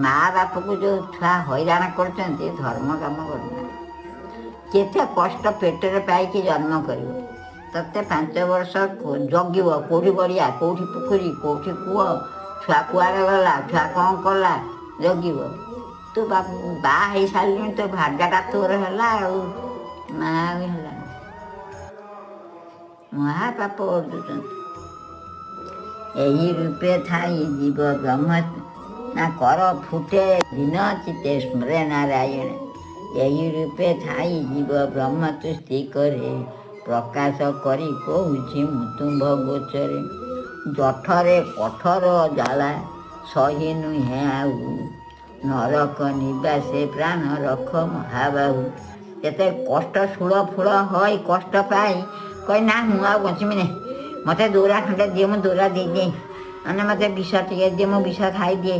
ମା ବାପକୁ ଯେଉଁ ଛୁଆ ହଇରାଣ କରୁଛନ୍ତି ଧର୍ମ କାମ କରୁନାହାନ୍ତି। କେତେ କଷ୍ଟ ପେଟରେ ପାଇକି ଜନ୍ମ କରିବ, ତତେ 5 ବର୍ଷ ଜଗିବ, କେଉଁଠି ଗଡ଼ିଆ, କେଉଁଠି ପୋଖରୀ, କେଉଁଠି କୂଅ, ଛୁଆ କୁଆଡ଼େ ଗଲା, ଛୁଆ କ'ଣ କଲା, ଜଗିବ। ତୁ ବାହା ହେଇସାରିଲୁଣି, ତୋ ଭାଗ୍ୟଟା ତୋର ହେଲା ଆଉ, ମା ଆଉ ହେଲାନି। ମହାପାପ ଅର୍ଜୁଛନ୍ତି। ଏହି ରୂପେ ଥାଇ ଜୀବ ବ୍ରହ୍ମ ନା କର ଫୁଟେ ଦିନ ଚିତେ ସ୍ମରେ ନାରାୟଣ। ଏହି ରୂପେ ଥାଇ ଜୀବ ବ୍ରହ୍ମ ତୁଷ୍ଟି କରେ, ପ୍ରକାଶ କରି କହୁଛି ମୁଁ ତୁମ୍ଭ ଗୋଚରେ। ଜଠରେ କଠୋର ଜ୍ୱାଳା ସହି ନୁହେଁ ଆଉ, ନରକ ନିବାସେ ପ୍ରାଣ ରଖ ମହାବାହୁ। ଯେତେ କଷ୍ଟ ଶୂଳ ଫୂଳ ହଇ କଷ୍ଟ ପାଇ କହି ନା ମୁଁ ଆଉ ବଞ୍ଚିବି ନାହିଁ, ମୋତେ ଦୌରା ଖଣ୍ଡେ ଦିଅ, ମୁଁ ଦୌରା ଦେଇଦିଏ, ମାନେ ମୋତେ ବିଷ ଟିକେ ଦିଏ, ମୁଁ ବିଷ ଖାଇଦିଏ।